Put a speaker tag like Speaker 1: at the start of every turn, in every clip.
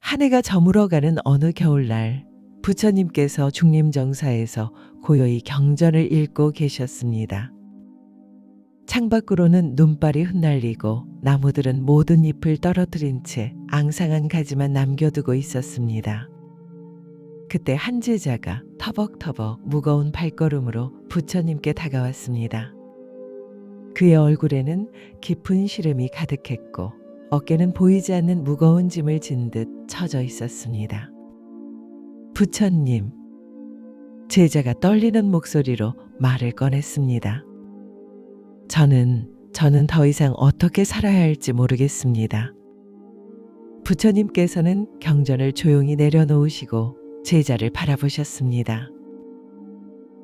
Speaker 1: 한 해가 저물어가는 어느 겨울날 부처님께서 중림정사에서 고요히 경전을 읽고 계셨습니다. 창밖으로는 눈발이 흩날리고 나무들은 모든 잎을 떨어뜨린 채 앙상한 가지만 남겨두고 있었습니다. 그때 한 제자가 터벅터벅 무거운 발걸음으로 부처님께 다가왔습니다. 그의 얼굴에는 깊은 시름이 가득했고 어깨는 보이지 않는 무거운 짐을 진 듯 처져 있었습니다. 부처님, 제자가 떨리는 목소리로 말을 꺼냈습니다. 저는 더 이상 어떻게 살아야 할지 모르겠습니다. 부처님께서는 경전을 조용히 내려놓으시고 제자를 바라보셨습니다.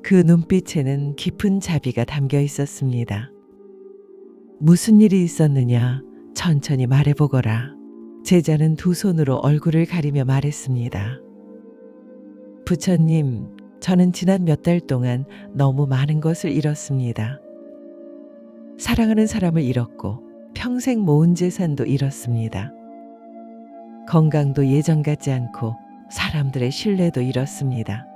Speaker 1: 그 눈빛에는 깊은 자비가 담겨 있었습니다. 무슨 일이 있었느냐? 천천히 말해보거라. 제자는 두 손으로 얼굴을 가리며 말했습니다. 부처님, 저는 지난 몇 달 동안 너무 많은 것을 잃었습니다. 사랑하는 사람을 잃었고 평생 모은 재산도 잃었습니다. 건강도 예전 같지 않고 사람들의 신뢰도 잃었습니다.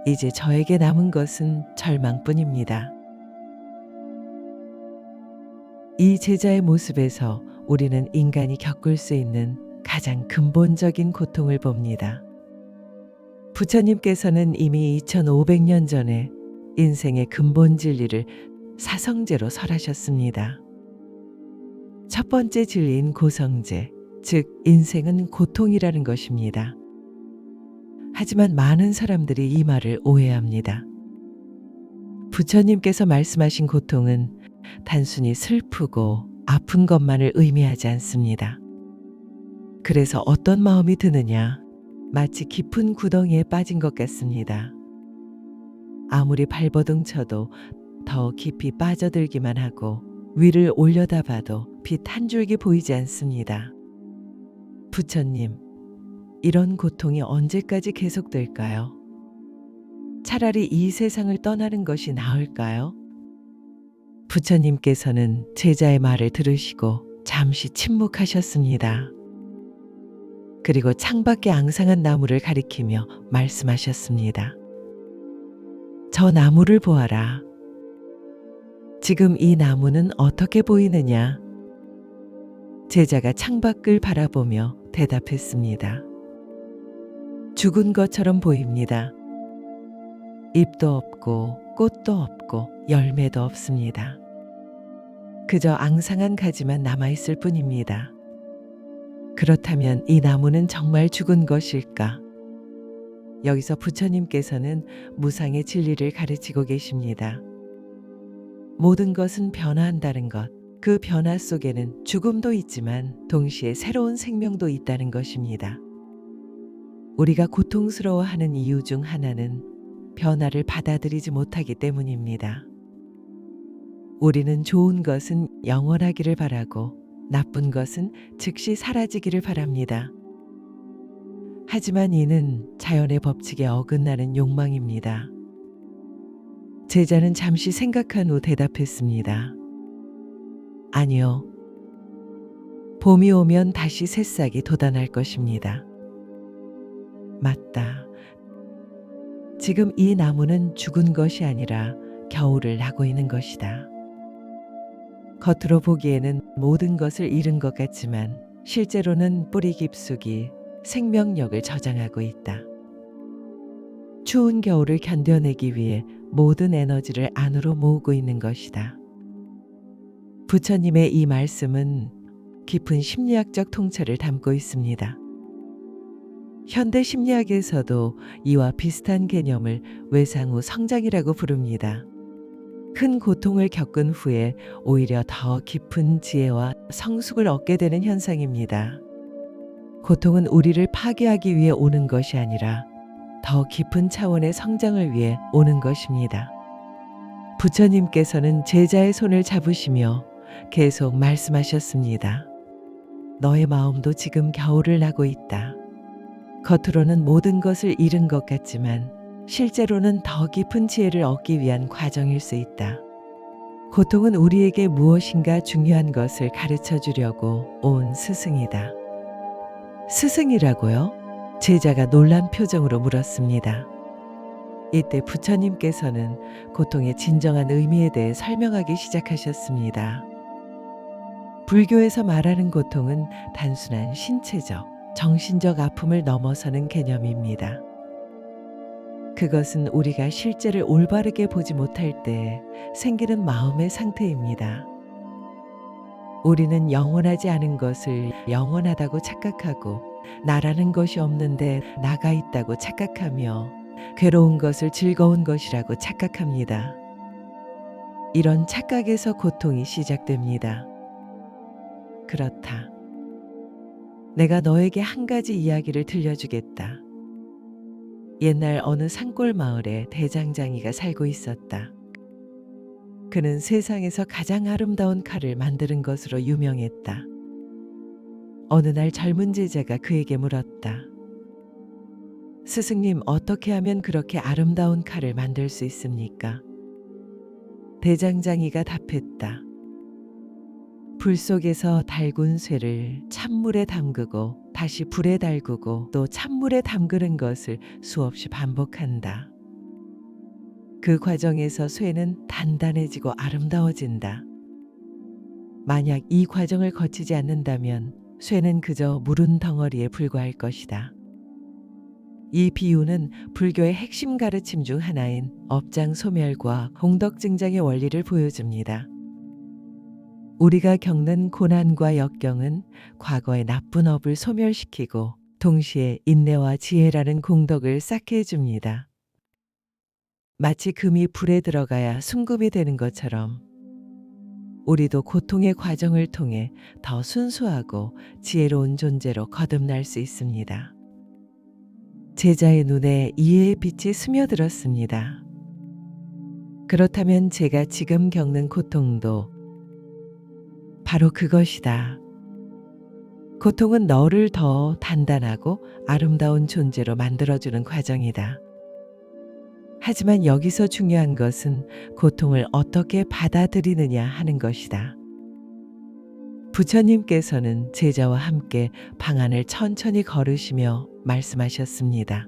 Speaker 1: 이제 저에게 남은 것은 절망뿐입니다. 이 제자의 모습에서 우리는 인간이 겪을 수 있는 가장 근본적인 고통을 봅니다. 부처님께서는 이미 2500년 전에 인생의 근본 진리를 사성제로 설하셨습니다. 첫 번째 진리인 고성제, 즉 인생은 고통이라는 것입니다. 하지만 많은 사람들이 이 말을 오해합니다. 부처님께서 말씀하신 고통은 단순히 슬프고 아픈 것만을 의미하지 않습니다. 그래서 어떤 마음이 드느냐? 마치 깊은 구덩이에 빠진 것 같습니다. 아무리 발버둥 쳐도 더 깊이 빠져들기만 하고 위를 올려다봐도 빛 한 줄기 보이지 않습니다. 부처님, 이런 고통이 언제까지 계속될까요? 차라리 이 세상을 떠나는 것이 나을까요? 부처님께서는 제자의 말을 들으시고 잠시 침묵하셨습니다. 그리고 창밖에 앙상한 나무를 가리키며 말씀하셨습니다. 저 나무를 보아라. 지금 이 나무는 어떻게 보이느냐? 제자가 창밖을 바라보며 대답했습니다. 죽은 것처럼 보입니다. 잎도 없고 꽃도 없고 열매도 없습니다. 그저 앙상한 가지만 남아있을 뿐입니다. 그렇다면 이 나무는 정말 죽은 것일까? 여기서 부처님께서는 무상의 진리를 가르치고 계십니다. 모든 것은 변화한다는 것, 그 변화 속에는 죽음도 있지만 동시에 새로운 생명도 있다는 것입니다. 우리가 고통스러워하는 이유 중 하나는 변화를 받아들이지 못하기 때문입니다. 우리는 좋은 것은 영원하기를 바라고 나쁜 것은 즉시 사라지기를 바랍니다. 하지만 이는 자연의 법칙에 어긋나는 욕망입니다. 제자는 잠시 생각한 후 대답했습니다. 아니요. 봄이 오면 다시 새싹이 돋아날 것입니다. 맞다. 지금 이 나무는 죽은 것이 아니라 겨울을 나고 있는 것이다. 겉으로 보기에는 모든 것을 잃은 것 같지만 실제로는 뿌리 깊숙이 생명력을 저장하고 있다. 추운 겨울을 견뎌내기 위해 모든 에너지를 안으로 모으고 있는 것이다. 부처님의 이 말씀은 깊은 심리학적 통찰을 담고 있습니다. 현대 심리학에서도 이와 비슷한 개념을 외상후 성장이라고 부릅니다. 큰 고통을 겪은 후에 오히려 더 깊은 지혜와 성숙을 얻게 되는 현상입니다. 고통은 우리를 파괴하기 위해 오는 것이 아니라 더 깊은 차원의 성장을 위해 오는 것입니다. 부처님께서는 제자의 손을 잡으시며 계속 말씀하셨습니다. 너의 마음도 지금 겨울을 나고 있다. 겉으로는 모든 것을 잃은 것 같지만 실제로는 더 깊은 지혜를 얻기 위한 과정일 수 있다. 고통은 우리에게 무엇인가 중요한 것을 가르쳐 주려고 온 스승이다. 스승이라고요? 제자가 놀란 표정으로 물었습니다. 이때 부처님께서는 고통의 진정한 의미에 대해 설명하기 시작하셨습니다. 불교에서 말하는 고통은 단순한 신체적, 정신적 아픔을 넘어서는 개념입니다. 그것은 우리가 실제를 올바르게 보지 못할 때 생기는 마음의 상태입니다. 우리는 영원하지 않은 것을 영원하다고 착각하고 나라는 것이 없는데 나가 있다고 착각하며 괴로운 것을 즐거운 것이라고 착각합니다. 이런 착각에서 고통이 시작됩니다. 그렇다. 내가 너에게 한 가지 이야기를 들려주겠다. 옛날 어느 산골 마을에 대장장이가 살고 있었다. 그는 세상에서 가장 아름다운 칼을 만드는 것으로 유명했다. 어느 날 젊은 제자가 그에게 물었다. 스승님, 어떻게 하면 그렇게 아름다운 칼을 만들 수 있습니까? 대장장이가 답했다. 불 속에서 달군 쇠를 찬물에 담그고 다시 불에 달구고 또 찬물에 담그는 것을 수없이 반복한다. 그 과정에서 쇠는 단단해지고 아름다워진다. 만약 이 과정을 거치지 않는다면 쇠는 그저 물은 덩어리에 불과할 것이다. 이 비유는 불교의 핵심 가르침 중 하나인 업장 소멸과 공덕 증장의 원리를 보여줍니다. 우리가 겪는 고난과 역경은 과거의 나쁜 업을 소멸시키고 동시에 인내와 지혜라는 공덕을 쌓게 해줍니다. 마치 금이 불에 들어가야 순금이 되는 것처럼 우리도 고통의 과정을 통해 더 순수하고 지혜로운 존재로 거듭날 수 있습니다. 제자의 눈에 이해의 빛이 스며들었습니다. 그렇다면 제가 지금 겪는 고통도 바로 그것이다. 고통은 너를 더 단단하고 아름다운 존재로 만들어주는 과정이다. 하지만 여기서 중요한 것은 고통을 어떻게 받아들이느냐 하는 것이다. 부처님께서는 제자와 함께 방안을 천천히 걸으시며 말씀하셨습니다.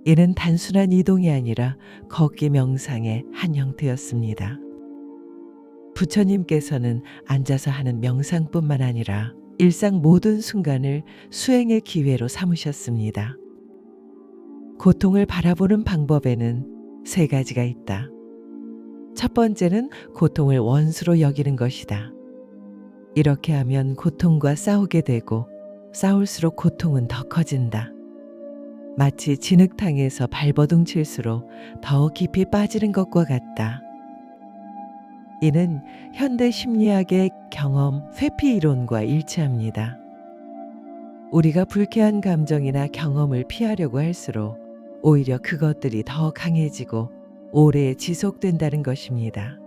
Speaker 1: 이는 단순한 이동이 아니라 걷기 명상의 한 형태였습니다. 부처님께서는 앉아서 하는 명상뿐만 아니라 일상 모든 순간을 수행의 기회로 삼으셨습니다. 고통을 바라보는 방법에는 세 가지가 있다. 첫 번째는 고통을 원수로 여기는 것이다. 이렇게 하면 고통과 싸우게 되고 싸울수록 고통은 더 커진다. 마치 진흙탕에서 발버둥 칠수록 더 깊이 빠지는 것과 같다. 이는 현대 심리학의 경험 회피 이론과 일치합니다. 우리가 불쾌한 감정이나 경험을 피하려고 할수록 오히려 그것들이 더 강해지고 오래 지속된다는 것입니다.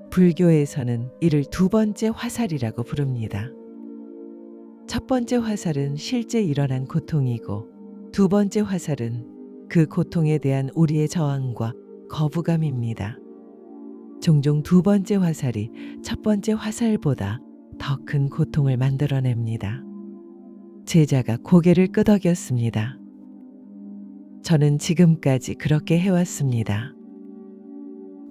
Speaker 1: 불교에서는 이를 두 번째 화살이라고 부릅니다. 첫 번째 화살은 실제 일어난 고통이고 두 번째 화살은 그 고통에 대한 우리의 저항과 거부감입니다. 종종 두 번째 화살이 첫 번째 화살보다 더 큰 고통을 만들어냅니다. 제자가 고개를 끄덕였습니다. 저는 지금까지 그렇게 해왔습니다.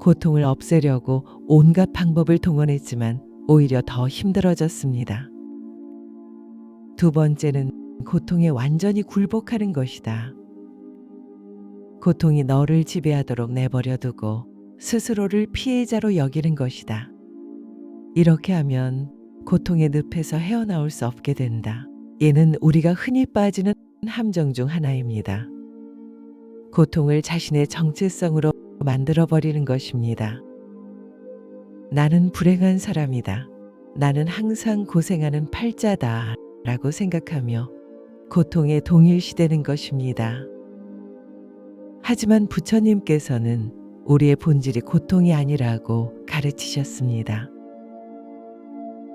Speaker 1: 고통을 없애려고 온갖 방법을 동원했지만 오히려 더 힘들어졌습니다. 두 번째는 고통에 완전히 굴복하는 것이다. 고통이 너를 지배하도록 내버려 두고 스스로를 피해자로 여기는 것이다. 이렇게 하면 고통의 늪에서 헤어나올 수 없게 된다. 얘는 우리가 흔히 빠지는 함정 중 하나입니다. 고통을 자신의 정체성으로 만들어버리는 것입니다. 나는 불행한 사람이다. 나는 항상 고생하는 팔자다. 라고 생각하며 고통에 동일시되는 것입니다. 하지만 부처님께서는 우리의 본질이 고통이 아니라고 가르치셨습니다.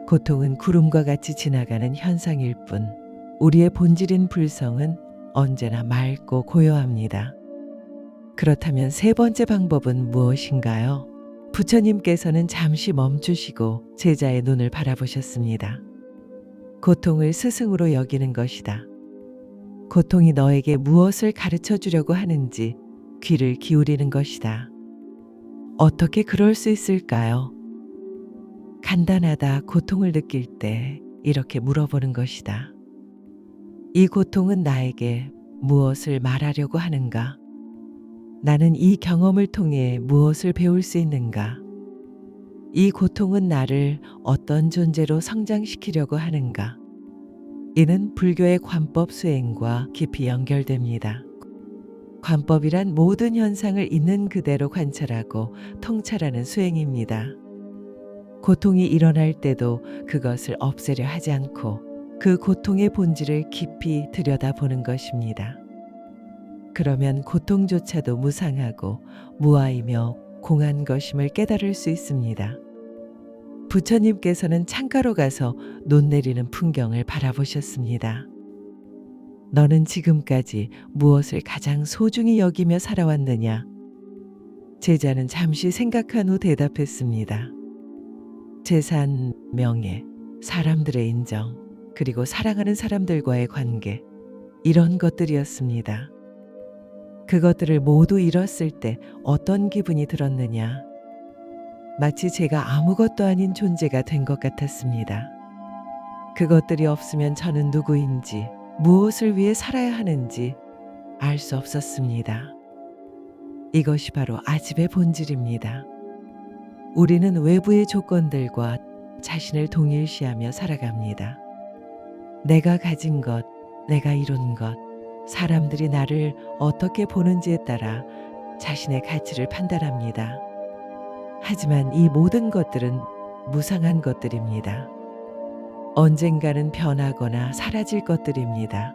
Speaker 1: 고통은 구름과 같이 지나가는 현상일 뿐 우리의 본질인 불성은 언제나 맑고 고요합니다. 그렇다면 세 번째 방법은 무엇인가요? 부처님께서는 잠시 멈추시고 제자의 눈을 바라보셨습니다. 고통을 스승으로 여기는 것이다. 고통이 너에게 무엇을 가르쳐 주려고 하는지 귀를 기울이는 것이다. 어떻게 그럴 수 있을까요? 간단하다 고통을 느낄 때 이렇게 물어보는 것이다. 이 고통은 나에게 무엇을 말하려고 하는가? 나는 이 경험을 통해 무엇을 배울 수 있는가? 이 고통은 나를 어떤 존재로 성장시키려고 하는가? 이는 불교의 관법 수행과 깊이 연결됩니다. 관법이란 모든 현상을 있는 그대로 관찰하고 통찰하는 수행입니다. 고통이 일어날 때도 그것을 없애려 하지 않고 그 고통의 본질을 깊이 들여다보는 것입니다. 그러면 고통조차도 무상하고 무아이며 공한 것임을 깨달을 수 있습니다. 부처님께서는 창가로 가서 눈 내리는 풍경을 바라보셨습니다. 너는 지금까지 무엇을 가장 소중히 여기며 살아왔느냐? 제자는 잠시 생각한 후 대답했습니다. 재산, 명예, 사람들의 인정, 그리고 사랑하는 사람들과의 관계, 이런 것들이었습니다. 그것들을 모두 잃었을 때 어떤 기분이 들었느냐? 마치 제가 아무것도 아닌 존재가 된 것 같았습니다. 그것들이 없으면 저는 누구인지, 무엇을 위해 살아야 하는지 알 수 없었습니다. 이것이 바로 아집의 본질입니다. 우리는 외부의 조건들과 자신을 동일시하며 살아갑니다. 내가 가진 것, 내가 이룬 것, 사람들이 나를 어떻게 보는지에 따라 자신의 가치를 판단합니다. 하지만 이 모든 것들은 무상한 것들입니다. 언젠가는 변하거나 사라질 것들입니다.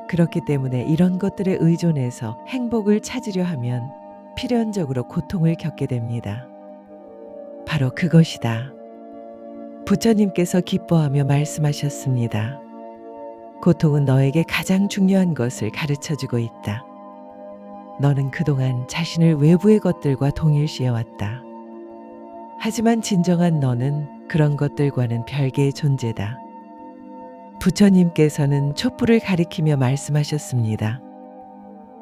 Speaker 1: 그렇기 때문에 이런 것들에 의존해서 행복을 찾으려 하면 필연적으로 고통을 겪게 됩니다. 바로 그것이다. 부처님께서 기뻐하며 말씀하셨습니다. 고통은 너에게 가장 중요한 것을 가르쳐주고 있다. 너는 그동안 자신을 외부의 것들과 동일시해왔다. 하지만 진정한 너는 그런 것들과는 별개의 존재다. 부처님께서는 촛불을 가리키며 말씀하셨습니다.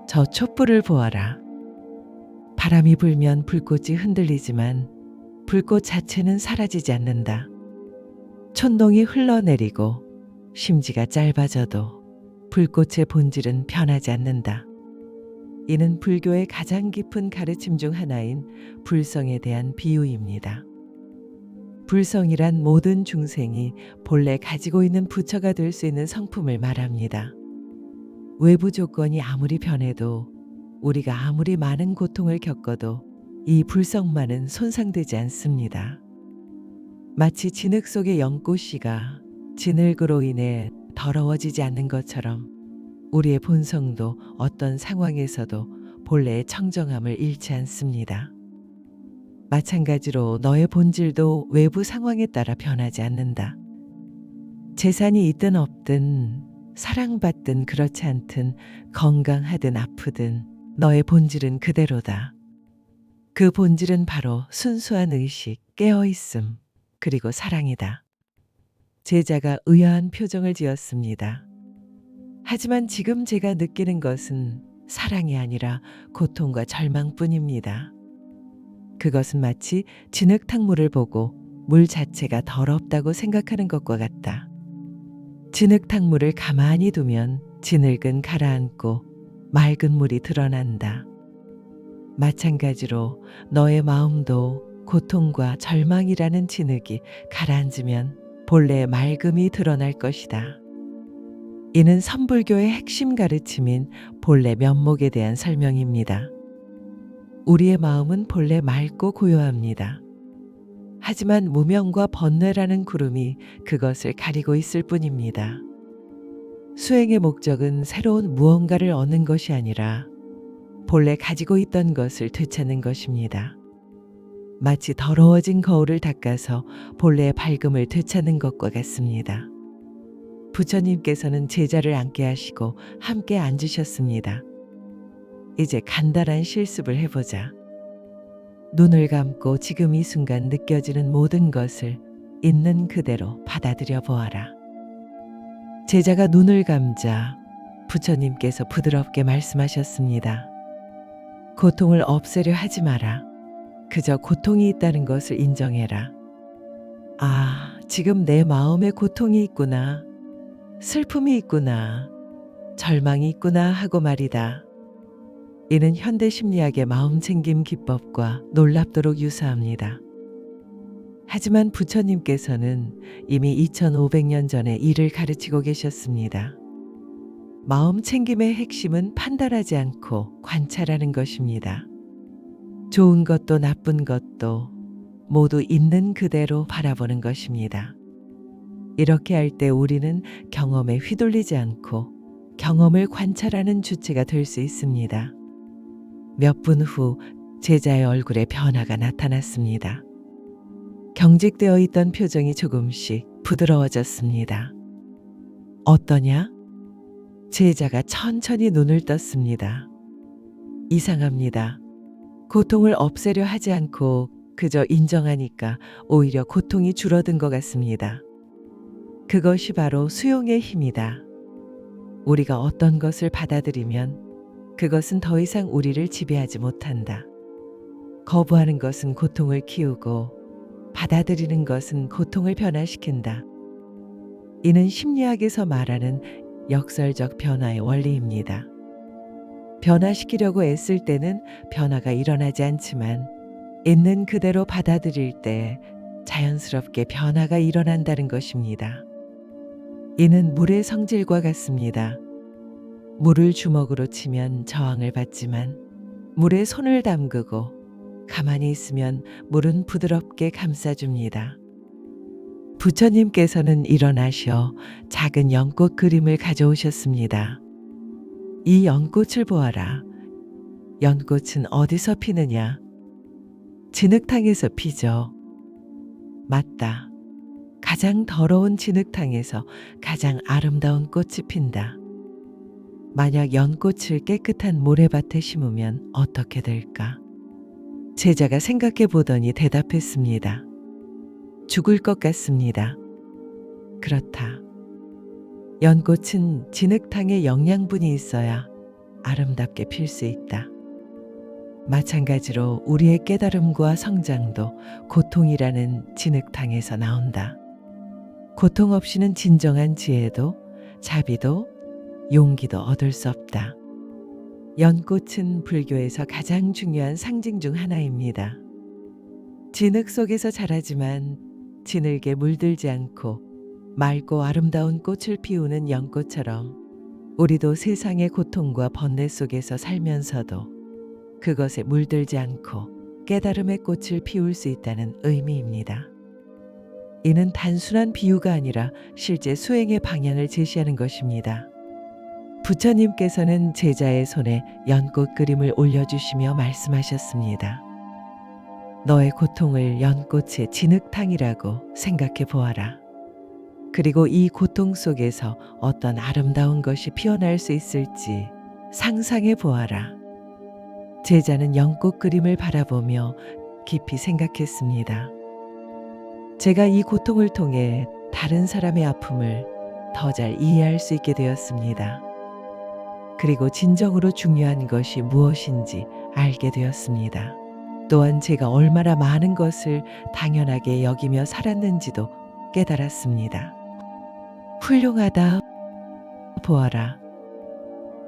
Speaker 1: 저 촛불을 보아라. 바람이 불면 불꽃이 흔들리지만 불꽃 자체는 사라지지 않는다. 촛농이 흘러내리고 심지가 짧아져도 불꽃의 본질은 변하지 않는다. 이는 불교의 가장 깊은 가르침 중 하나인 불성에 대한 비유입니다. 불성이란 모든 중생이 본래 가지고 있는 부처가 될 수 있는 성품을 말합니다. 외부 조건이 아무리 변해도 우리가 아무리 많은 고통을 겪어도 이 불성만은 손상되지 않습니다. 마치 진흙 속의 연꽃씨가 진흙으로 인해 더러워지지 않는 것처럼 우리의 본성도 어떤 상황에서도 본래의 청정함을 잃지 않습니다. 마찬가지로 너의 본질도 외부 상황에 따라 변하지 않는다. 재산이 있든 없든 사랑받든 그렇지 않든 건강하든 아프든 너의 본질은 그대로다. 그 본질은 바로 순수한 의식, 깨어있음, 그리고 사랑이다. 제자가 의아한 표정을 지었습니다. 하지만 지금 제가 느끼는 것은 사랑이 아니라 고통과 절망뿐입니다. 그것은 마치 진흙탕물을 보고 물 자체가 더럽다고 생각하는 것과 같다. 진흙탕물을 가만히 두면 진흙은 가라앉고 맑은 물이 드러난다. 마찬가지로 너의 마음도 고통과 절망이라는 진흙이 가라앉으면 본래의 맑음이 드러날 것이다. 이는 선불교의 핵심 가르침인 본래 면목에 대한 설명입니다. 우리의 마음은 본래 맑고 고요합니다. 하지만 무명과 번뇌라는 구름이 그것을 가리고 있을 뿐입니다. 수행의 목적은 새로운 무언가를 얻는 것이 아니라 본래 가지고 있던 것을 되찾는 것입니다. 마치 더러워진 거울을 닦아서 본래의 밝음을 되찾는 것과 같습니다. 부처님께서는 제자를 앉게 하시고 함께 앉으셨습니다. 이제 간단한 실습을 해보자. 눈을 감고 지금 이 순간 느껴지는 모든 것을 있는 그대로 받아들여 보아라. 제자가 눈을 감자 부처님께서 부드럽게 말씀하셨습니다. 고통을 없애려 하지 마라. 그저 고통이 있다는 것을 인정해라. 아, 지금 내 마음에 고통이 있구나. 슬픔이 있구나. 절망이 있구나 하고 말이다. 이는 현대 심리학의 마음챙김 기법과 놀랍도록 유사합니다. 하지만 부처님께서는 이미 2500년 전에 이를 가르치고 계셨습니다. 마음챙김의 핵심은 판단하지 않고 관찰하는 것입니다. 좋은 것도 나쁜 것도 모두 있는 그대로 바라보는 것입니다. 이렇게 할 때 우리는 경험에 휘둘리지 않고 경험을 관찰하는 주체가 될 수 있습니다. 몇 분 후 제자의 얼굴에 변화가 나타났습니다. 경직되어 있던 표정이 조금씩 부드러워졌습니다. 어떠냐? 제자가 천천히 눈을 떴습니다. 이상합니다. 고통을 없애려 하지 않고 그저 인정하니까 오히려 고통이 줄어든 것 같습니다. 그것이 바로 수용의 힘이다. 우리가 어떤 것을 받아들이면 그것은 더 이상 우리를 지배하지 못한다. 거부하는 것은 고통을 키우고 받아들이는 것은 고통을 변화시킨다. 이는 심리학에서 말하는 역설적 변화의 원리입니다. 변화시키려고 애쓸 때는 변화가 일어나지 않지만 있는 그대로 받아들일 때 자연스럽게 변화가 일어난다는 것입니다. 이는 물의 성질과 같습니다. 물을 주먹으로 치면 저항을 받지만 물에 손을 담그고 가만히 있으면 물은 부드럽게 감싸줍니다. 부처님께서는 일어나셔 작은 연꽃 그림을 가져오셨습니다. 이 연꽃을 보아라. 연꽃은 어디서 피느냐? 진흙탕에서 피죠. 맞다. 가장 더러운 진흙탕에서 가장 아름다운 꽃이 핀다. 만약 연꽃을 깨끗한 모래밭에 심으면 어떻게 될까? 제자가 생각해 보더니 대답했습니다. 죽을 것 같습니다. 그렇다. 연꽃은 진흙탕에 영양분이 있어야 아름답게 필 수 있다. 마찬가지로 우리의 깨달음과 성장도 고통이라는 진흙탕에서 나온다. 고통 없이는 진정한 지혜도 자비도 용기도 얻을 수 없다. 연꽃은 불교에서 가장 중요한 상징 중 하나입니다. 진흙 속에서 자라지만 진흙에 물들지 않고 맑고 아름다운 꽃을 피우는 연꽃처럼 우리도 세상의 고통과 번뇌 속에서 살면서도 그것에 물들지 않고 깨달음의 꽃을 피울 수 있다는 의미입니다. 이는 단순한 비유가 아니라 실제 수행의 방향을 제시하는 것입니다. 부처님께서는 제자의 손에 연꽃 그림을 올려주시며 말씀하셨습니다. 너의 고통을 연꽃의 진흙탕이라고 생각해 보아라. 그리고 이 고통 속에서 어떤 아름다운 것이 피어날 수 있을지 상상해 보아라. 제자는 연꽃 그림을 바라보며 깊이 생각했습니다. 제가 이 고통을 통해 다른 사람의 아픔을 더 잘 이해할 수 있게 되었습니다. 그리고 진정으로 중요한 것이 무엇인지 알게 되었습니다. 또한 제가 얼마나 많은 것을 당연하게 여기며 살았는지도 깨달았습니다. 훌륭하다. 보아라.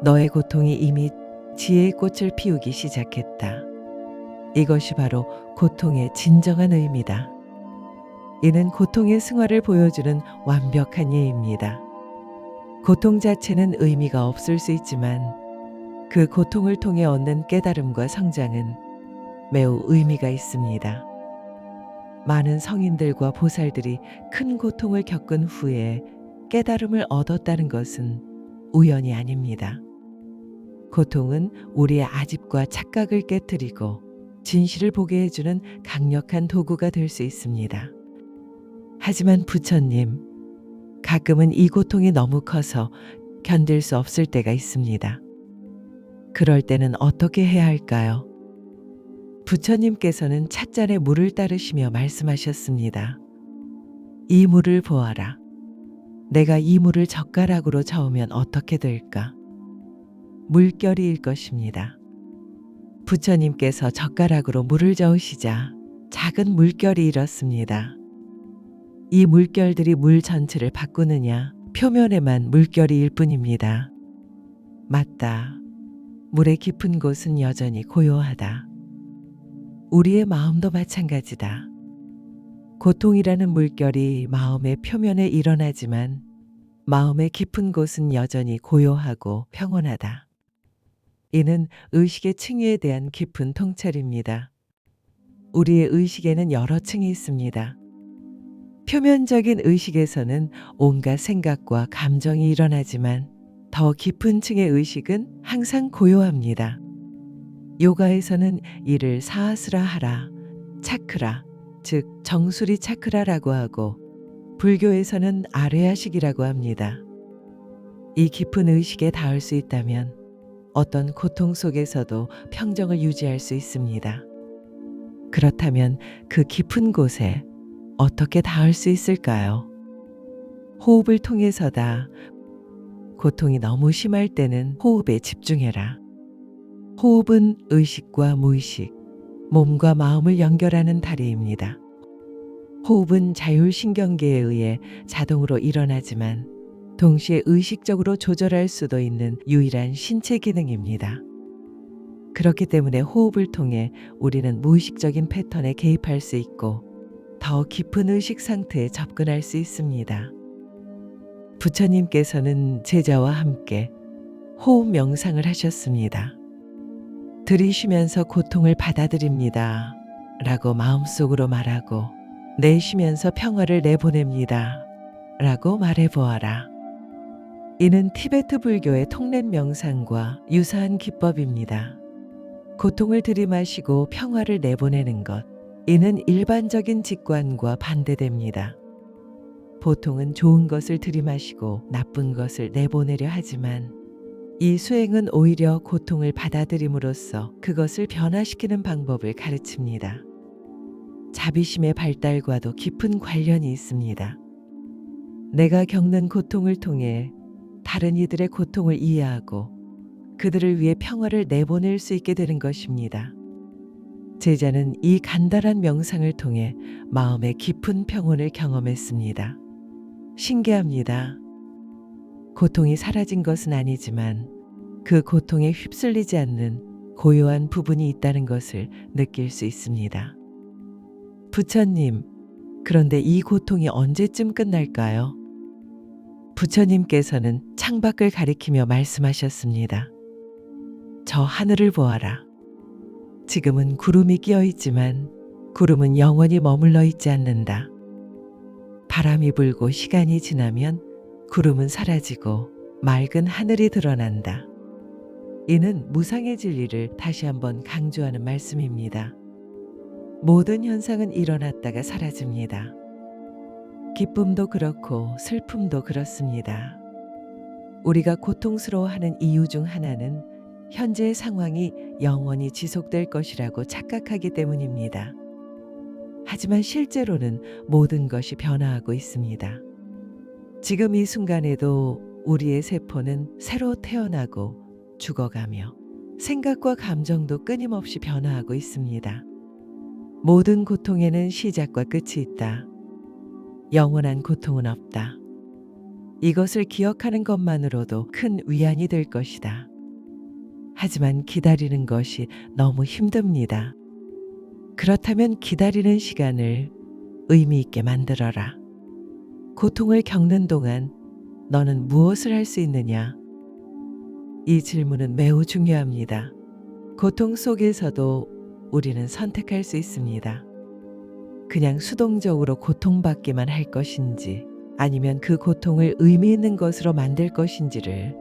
Speaker 1: 너의 고통이 이미 지혜의 꽃을 피우기 시작했다. 이것이 바로 고통의 진정한 의미다. 이는 고통의 승화를 보여주는 완벽한 예입니다. 고통 자체는 의미가 없을 수 있지만 그 고통을 통해 얻는 깨달음과 성장은 매우 의미가 있습니다. 많은 성인들과 보살들이 큰 고통을 겪은 후에 깨달음을 얻었다는 것은 우연이 아닙니다. 고통은 우리의 아집과 착각을 깨트리고 진실을 보게 해주는 강력한 도구가 될 수 있습니다. 하지만 부처님, 가끔은 이 고통이 너무 커서 견딜 수 없을 때가 있습니다. 그럴 때는 어떻게 해야 할까요? 부처님께서는 찻잔에 물을 따르시며 말씀하셨습니다. 이 물을 보아라. 내가 이 물을 젓가락으로 저으면 어떻게 될까? 물결이일 것입니다. 부처님께서 젓가락으로 물을 저으시자 작은 물결이 일었습니다. 이 물결들이 물 전체를 바꾸느냐? 표면에만 물결이일 뿐입니다. 맞다. 물의 깊은 곳은 여전히 고요하다. 우리의 마음도 마찬가지다. 고통이라는 물결이 마음의 표면에 일어나지만 마음의 깊은 곳은 여전히 고요하고 평온하다. 이는 의식의 층위에 대한 깊은 통찰입니다. 우리의 의식에는 여러 층이 있습니다. 표면적인 의식에서는 온갖 생각과 감정이 일어나지만 더 깊은 층의 의식은 항상 고요합니다. 요가에서는 이를 사하스라하라, 차크라, 즉 정수리 차크라라고 하고 불교에서는 아뢰야식이라고 합니다. 이 깊은 의식에 닿을 수 있다면 어떤 고통 속에서도 평정을 유지할 수 있습니다. 그렇다면 그 깊은 곳에 어떻게 닿을 수 있을까요? 호흡을 통해서다. 고통이 너무 심할 때는 호흡에 집중해라. 호흡은 의식과 무의식, 몸과 마음을 연결하는 다리입니다. 호흡은 자율신경계에 의해 자동으로 일어나지만 동시에 의식적으로 조절할 수도 있는 유일한 신체 기능입니다. 그렇기 때문에 호흡을 통해 우리는 무의식적인 패턴에 개입할 수 있고 더 깊은 의식 상태에 접근할 수 있습니다. 부처님께서는 제자와 함께 호흡 명상을 하셨습니다. 들이쉬면서 고통을 받아들입니다. 라고 마음속으로 말하고 내쉬면서 평화를 내보냅니다. 라고 말해보아라. 이는 티베트 불교의 통랩 명상과 유사한 기법입니다. 고통을 들이마시고 평화를 내보내는 것, 이는 일반적인 직관과 반대됩니다. 보통은 좋은 것을 들이마시고 나쁜 것을 내보내려 하지만 이 수행은 오히려 고통을 받아들임으로써 그것을 변화시키는 방법을 가르칩니다. 자비심의 발달과도 깊은 관련이 있습니다. 내가 겪는 고통을 통해 다른 이들의 고통을 이해하고 그들을 위해 평화를 내보낼 수 있게 되는 것입니다. 제자는 이 간단한 명상을 통해 마음의 깊은 평온을 경험했습니다. 신기합니다. 고통이 사라진 것은 아니지만 그 고통에 휩쓸리지 않는 고요한 부분이 있다는 것을 느낄 수 있습니다. 부처님, 그런데 이 고통이 언제쯤 끝날까요? 부처님께서는 창밖을 가리키며 말씀하셨습니다. 저 하늘을 보아라. 지금은 구름이 끼어 있지만 구름은 영원히 머물러 있지 않는다. 바람이 불고 시간이 지나면 구름은 사라지고 맑은 하늘이 드러난다. 이는 무상의 진리를 다시 한번 강조하는 말씀입니다. 모든 현상은 일어났다가 사라집니다. 기쁨도 그렇고 슬픔도 그렇습니다. 우리가 고통스러워하는 이유 중 하나는 현재의 상황이 영원히 지속될 것이라고 착각하기 때문입니다. 하지만 실제로는 모든 것이 변화하고 있습니다. 지금 이 순간에도 우리의 세포는 새로 태어나고 죽어가며 생각과 감정도 끊임없이 변화하고 있습니다. 모든 고통에는 시작과 끝이 있다. 영원한 고통은 없다. 이것을 기억하는 것만으로도 큰 위안이 될 것이다. 하지만 기다리는 것이 너무 힘듭니다. 그렇다면 기다리는 시간을 의미 있게 만들어라. 고통을 겪는 동안 너는 무엇을 할 수 있느냐? 이 질문은 매우 중요합니다. 고통 속에서도 우리는 선택할 수 있습니다. 그냥 수동적으로 고통받기만 할 것인지 아니면 그 고통을 의미 있는 것으로 만들 것인지를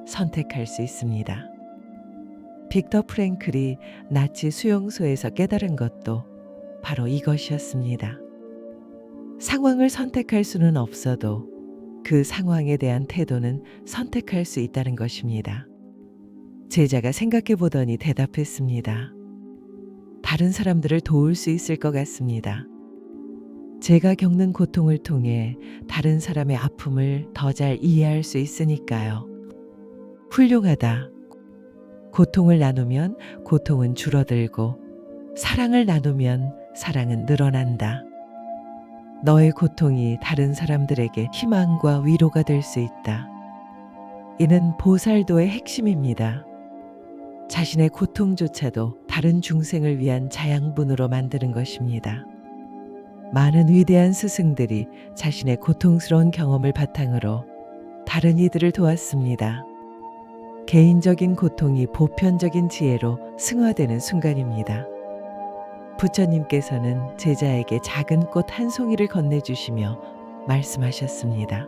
Speaker 1: 선택할 수 있습니다. 빅터 프랭클이 나치 수용소에서 깨달은 것도 바로 이것이었습니다. 상황을 선택할 수는 없어도 그 상황에 대한 태도는 선택할 수 있다는 것입니다. 제자가 생각해 보더니 대답했습니다. 다른 사람들을 도울 수 있을 것 같습니다. 제가 겪는 고통을 통해 다른 사람의 아픔을 더 잘 이해할 수 있으니까요. 훌륭하다. 고통을 나누면 고통은 줄어들고 사랑을 나누면 사랑은 늘어난다. 너의 고통이 다른 사람들에게 희망과 위로가 될 수 있다. 이는 보살도의 핵심입니다. 자신의 고통조차도 다른 중생을 위한 자양분으로 만드는 것입니다. 많은 위대한 스승들이 자신의 고통스러운 경험을 바탕으로 다른 이들을 도왔습니다. 개인적인 고통이 보편적인 지혜로 승화되는 순간입니다. 부처님께서는 제자에게 작은 꽃 한 송이를 건네주시며 말씀하셨습니다.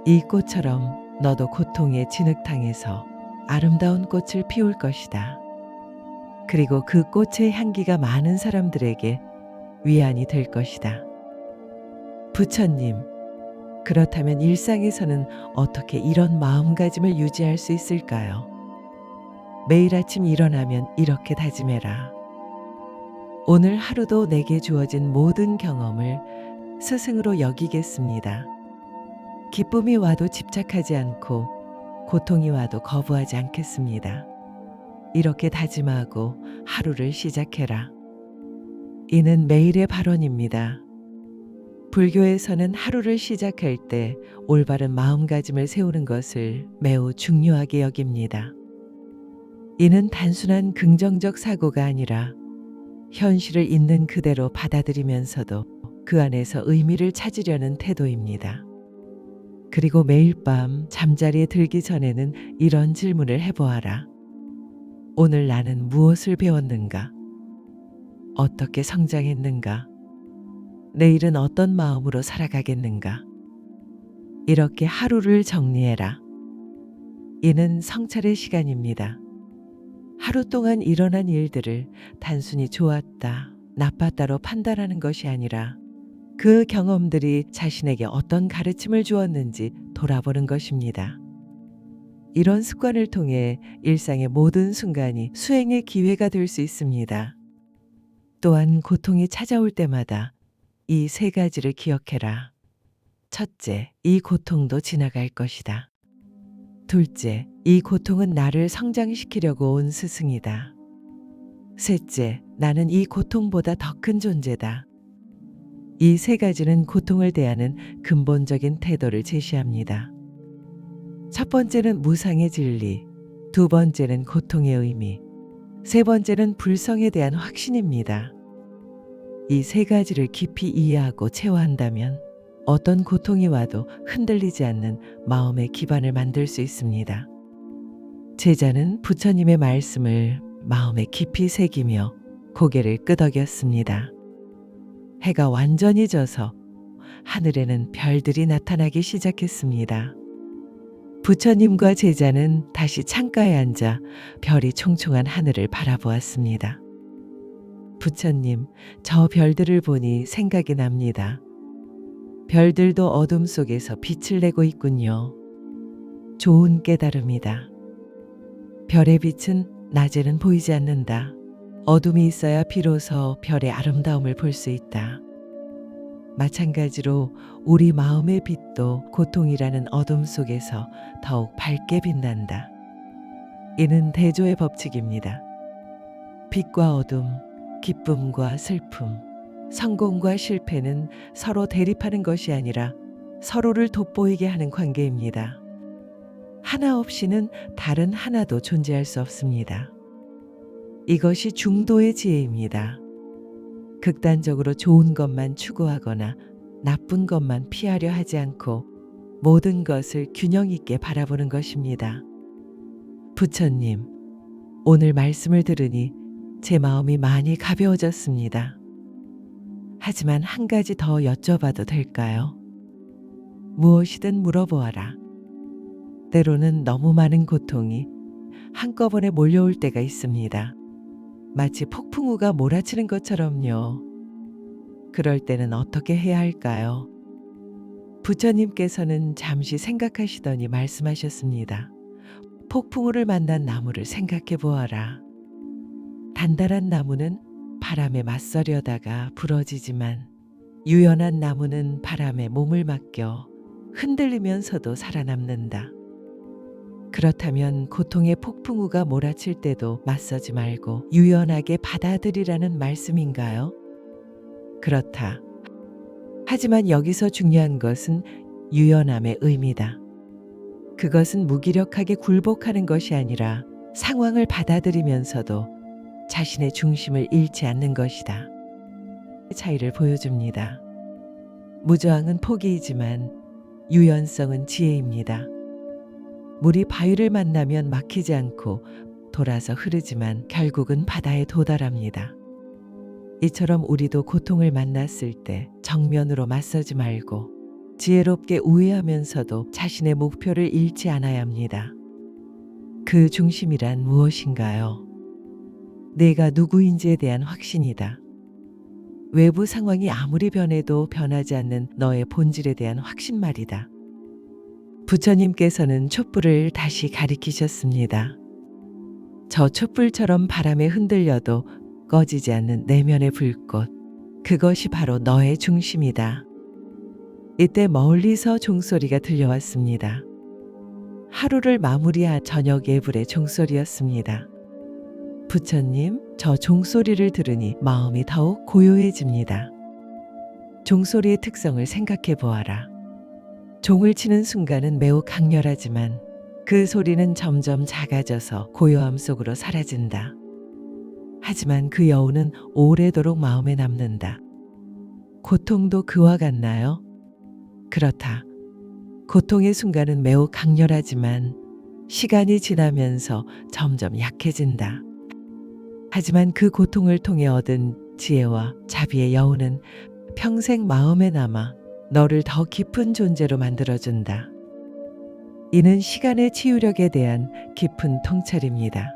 Speaker 1: 이 꽃처럼 너도 고통의 진흙탕에서 아름다운 꽃을 피울 것이다. 그리고 그 꽃의 향기가 많은 사람들에게 위안이 될 것이다. 부처님, 그렇다면 일상에서는 어떻게 이런 마음가짐을 유지할 수 있을까요? 매일 아침 일어나면 이렇게 다짐해라. 오늘 하루도 내게 주어진 모든 경험을 스승으로 여기겠습니다. 기쁨이 와도 집착하지 않고 고통이 와도 거부하지 않겠습니다. 이렇게 다짐하고 하루를 시작해라. 이는 매일의 발언입니다. 불교에서는 하루를 시작할 때 올바른 마음가짐을 세우는 것을 매우 중요하게 여깁니다. 이는 단순한 긍정적 사고가 아니라 현실을 있는 그대로 받아들이면서도 그 안에서 의미를 찾으려는 태도입니다. 그리고 매일 밤 잠자리에 들기 전에는 이런 질문을 해보아라. 오늘 나는 무엇을 배웠는가? 어떻게 성장했는가? 내일은 어떤 마음으로 살아가겠는가? 이렇게 하루를 정리해라. 이는 성찰의 시간입니다. 하루 동안 일어난 일들을 단순히 좋았다, 나빴다로 판단하는 것이 아니라 그 경험들이 자신에게 어떤 가르침을 주었는지 돌아보는 것입니다. 이런 습관을 통해 일상의 모든 순간이 수행의 기회가 될 수 있습니다. 또한 고통이 찾아올 때마다 이 세 가지를 기억해라. 첫째, 이 고통도 지나갈 것이다. 둘째, 이 고통은 나를 성장시키려고 온 스승이다. 셋째, 나는 이 고통보다 더 큰 존재다. 이 세 가지는 고통을 대하는 근본적인 태도를 제시합니다. 첫 번째는 무상의 진리, 두 번째는 고통의 의미, 세 번째는 불성에 대한 확신입니다. 이 세 가지를 깊이 이해하고 체화한다면 어떤 고통이 와도 흔들리지 않는 마음의 기반을 만들 수 있습니다. 제자는 부처님의 말씀을 마음에 깊이 새기며 고개를 끄덕였습니다. 해가 완전히 져서 하늘에는 별들이 나타나기 시작했습니다. 부처님과 제자는 다시 창가에 앉아 별이 총총한 하늘을 바라보았습니다. 부처님, 저 별들을 보니 생각이 납니다. 별들도 어둠 속에서 빛을 내고 있군요. 좋은 깨달음이다. 별의 빛은 낮에는 보이지 않는다. 어둠이 있어야 비로소 별의 아름다움을 볼 수 있다. 마찬가지로 우리 마음의 빛도 고통이라는 어둠 속에서 더욱 밝게 빛난다. 이는 대조의 법칙입니다. 빛과 어둠, 기쁨과 슬픔, 성공과 실패는 서로 대립하는 것이 아니라 서로를 돋보이게 하는 관계입니다. 하나 없이는 다른 하나도 존재할 수 없습니다. 이것이 중도의 지혜입니다. 극단적으로 좋은 것만 추구하거나 나쁜 것만 피하려 하지 않고 모든 것을 균형 있게 바라보는 것입니다. 부처님, 오늘 말씀을 들으니 제 마음이 많이 가벼워졌습니다. 하지만 한 가지 더 여쭤봐도 될까요? 무엇이든 물어보아라. 때로는 너무 많은 고통이 한꺼번에 몰려올 때가 있습니다. 마치 폭풍우가 몰아치는 것처럼요. 그럴 때는 어떻게 해야 할까요? 부처님께서는 잠시 생각하시더니 말씀하셨습니다. 폭풍우를 만난 나무를 생각해 보아라. 단단한 나무는 바람에 맞서려다가 부러지지만 유연한 나무는 바람에 몸을 맡겨 흔들리면서도 살아남는다. 그렇다면 고통의 폭풍우가 몰아칠 때도 맞서지 말고 유연하게 받아들이라는 말씀인가요? 그렇다. 하지만 여기서 중요한 것은 유연함의 의미다. 그것은 무기력하게 굴복하는 것이 아니라 상황을 받아들이면서도 자신의 중심을 잃지 않는 것이다. 차이를 보여줍니다. 무저항은 포기이지만 유연성은 지혜입니다. 물이 바위를 만나면 막히지 않고 돌아서 흐르지만 결국은 바다에 도달합니다. 이처럼 우리도 고통을 만났을 때 정면으로 맞서지 말고 지혜롭게 우회하면서도 자신의 목표를 잃지 않아야 합니다. 그 중심이란 무엇인가요? 내가 누구인지에 대한 확신이다. 외부 상황이 아무리 변해도 변하지 않는 너의 본질에 대한 확신 말이다. 부처님께서는 촛불을 다시 가리키셨습니다. 저 촛불처럼 바람에 흔들려도 꺼지지 않는 내면의 불꽃, 그것이 바로 너의 중심이다. 이때 멀리서 종소리가 들려왔습니다. 하루를 마무리한 저녁 예불의 종소리였습니다. 부처님, 저 종소리를 들으니 마음이 더욱 고요해집니다. 종소리의 특성을 생각해 보아라. 종을 치는 순간은 매우 강렬하지만 그 소리는 점점 작아져서 고요함 속으로 사라진다. 하지만 그 여운은 오래도록 마음에 남는다. 고통도 그와 같나요? 그렇다. 고통의 순간은 매우 강렬하지만 시간이 지나면서 점점 약해진다. 하지만 그 고통을 통해 얻은 지혜와 자비의 여운은 평생 마음에 남아 너를 더 깊은 존재로 만들어준다. 이는 시간의 치유력에 대한 깊은 통찰입니다.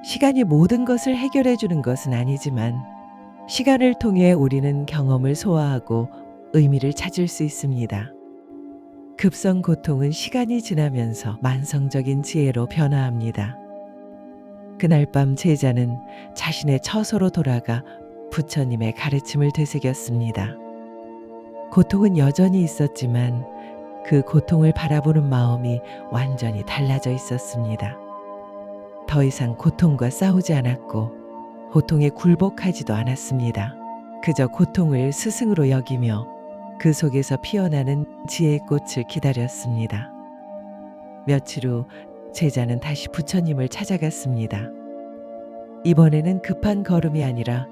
Speaker 1: 시간이 모든 것을 해결해 주는 것은 아니지만 시간을 통해 우리는 경험을 소화하고 의미를 찾을 수 있습니다. 급성 고통은 시간이 지나면서 만성적인 지혜로 변화합니다. 그날 밤 제자는 자신의 처소로 돌아가 부처님의 가르침을 되새겼습니다. 고통은 여전히 있었지만 그 고통을 바라보는 마음이 완전히 달라져 있었습니다. 더 이상 고통과 싸우지 않았고 고통에 굴복하지도 않았습니다. 그저 고통을 스승으로 여기며 그 속에서 피어나는 지혜의 꽃을 기다렸습니다. 며칠 후 제자는 다시 부처님을 찾아갔습니다. 이번에는 급한 걸음이 아니라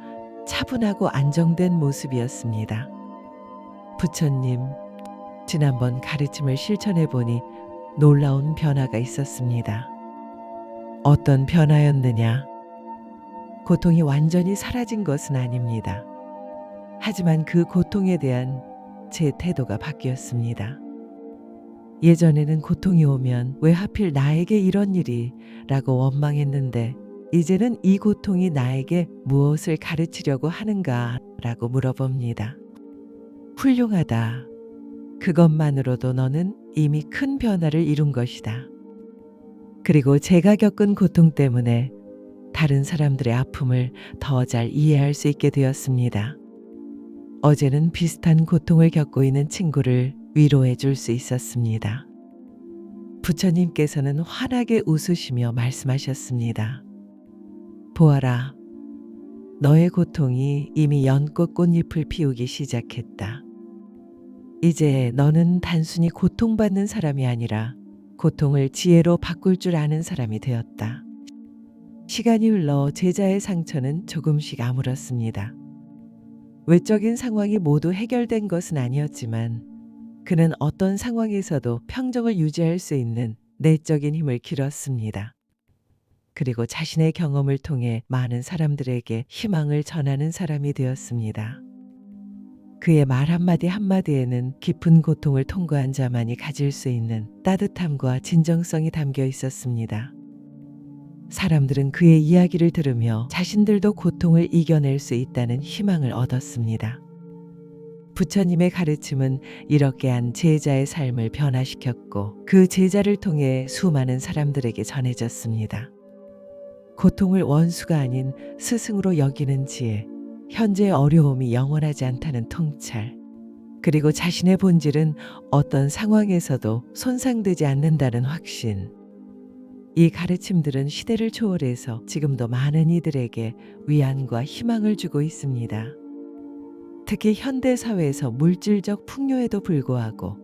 Speaker 1: 차분하고 안정된 모습이었습니다. 부처님, 지난번 가르침을 실천해 보니 놀라운 변화가 있었습니다. 어떤 변화였느냐? 고통이 완전히 사라진 것은 아닙니다. 하지만 그 고통에 대한 제 태도가 바뀌었습니다. 예전에는 고통이 오면 왜 하필 나에게 이런 일이 라고 원망했는데 이제는 이 고통이 나에게 무엇을 가르치려고 하는가 라고 물어봅니다. 훌륭하다. 그것만으로도 너는 이미 큰 변화를 이룬 것이다. 그리고 제가 겪은 고통 때문에 다른 사람들의 아픔을 더 잘 이해할 수 있게 되었습니다. 어제는 비슷한 고통을 겪고 있는 친구를 위로해 줄 수 있었습니다. 부처님께서는 환하게 웃으시며 말씀하셨습니다. 보아라, 너의 고통이 이미 연꽃 꽃잎을 피우기 시작했다. 이제 너는 단순히 고통받는 사람이 아니라 고통을 지혜로 바꿀 줄 아는 사람이 되었다. 시간이 흘러 제자의 상처는 조금씩 아물었습니다. 외적인 상황이 모두 해결된 것은 아니었지만 그는 어떤 상황에서도 평정을 유지할 수 있는 내적인 힘을 길었습니다. 그리고 자신의 경험을 통해 많은 사람들에게 희망을 전하는 사람이 되었습니다. 그의 말 한마디 한마디에는 깊은 고통을 통과한 자만이 가질 수 있는 따뜻함과 진정성이 담겨 있었습니다. 사람들은 그의 이야기를 들으며 자신들도 고통을 이겨낼 수 있다는 희망을 얻었습니다. 부처님의 가르침은 이렇게 한 제자의 삶을 변화시켰고 그 제자를 통해 수많은 사람들에게 전해졌습니다. 고통을 원수가 아닌 스승으로 여기는 지혜, 현재의 어려움이 영원하지 않다는 통찰, 그리고 자신의 본질은 어떤 상황에서도 손상되지 않는다는 확신. 이 가르침들은 시대를 초월해서 지금도 많은 이들에게 위안과 희망을 주고 있습니다. 특히 현대 사회에서 물질적 풍요에도 불구하고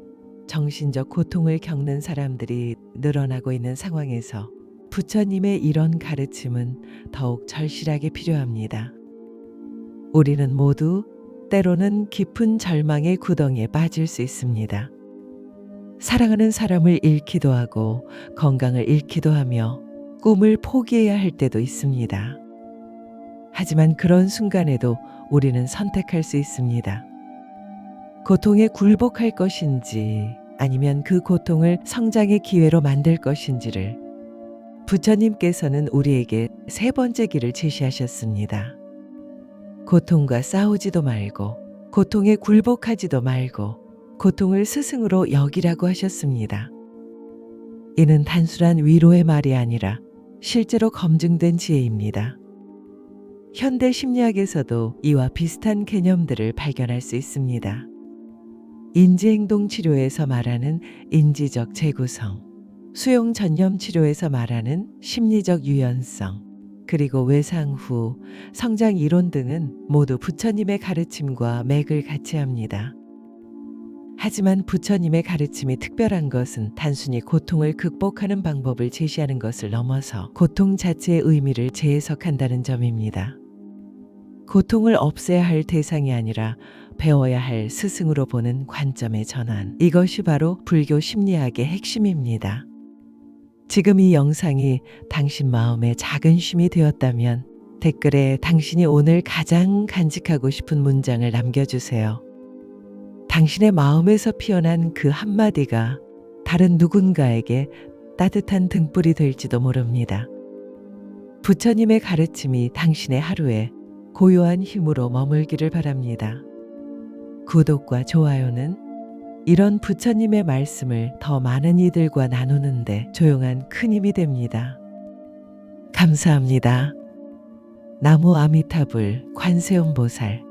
Speaker 1: 정신적 고통을 겪는 사람들이 늘어나고 있는 상황에서 부처님의 이런 가르침은 더욱 절실하게 필요합니다. 우리는 모두 때로는 깊은 절망의 구덩이에 빠질 수 있습니다. 사랑하는 사람을 잃기도 하고 건강을 잃기도 하며 꿈을 포기해야 할 때도 있습니다. 하지만 그런 순간에도 우리는 선택할 수 있습니다. 고통에 굴복할 것인지 아니면 그 고통을 성장의 기회로 만들 것인지를 부처님께서는 우리에게 세 번째 길을 제시하셨습니다. 고통과 싸우지도 말고 고통에 굴복하지도 말고 고통을 스승으로 여기라고 하셨습니다. 이는 단순한 위로의 말이 아니라 실제로 검증된 지혜입니다. 현대 심리학에서도 이와 비슷한 개념들을 발견할 수 있습니다. 인지행동 치료에서 말하는 인지적 재구성, 수용 전념 치료에서 말하는 심리적 유연성, 그리고 외상 후 성장 이론 등은 모두 부처님의 가르침과 맥을 같이 합니다. 하지만 부처님의 가르침이 특별한 것은 단순히 고통을 극복하는 방법을 제시하는 것을 넘어서 고통 자체의 의미를 재해석한다는 점입니다. 고통을 없애야 할 대상이 아니라 배워야 할 스승으로 보는 관점의 전환. 이것이 바로 불교 심리학의 핵심입니다. 지금 이 영상이 당신 마음에 작은 쉼이 되었다면 댓글에 당신이 오늘 가장 간직하고 싶은 문장을 남겨주세요. 당신의 마음에서 피어난 그 한마디가 다른 누군가에게 따뜻한 등불이 될지도 모릅니다. 부처님의 가르침이 당신의 하루에 고요한 힘으로 머물기를 바랍니다. 구독과 좋아요는 이런 부처님의 말씀을 더 많은 이들과 나누는데 조용한 큰 힘이 됩니다. 감사합니다. 나무 아미타불 관세음보살.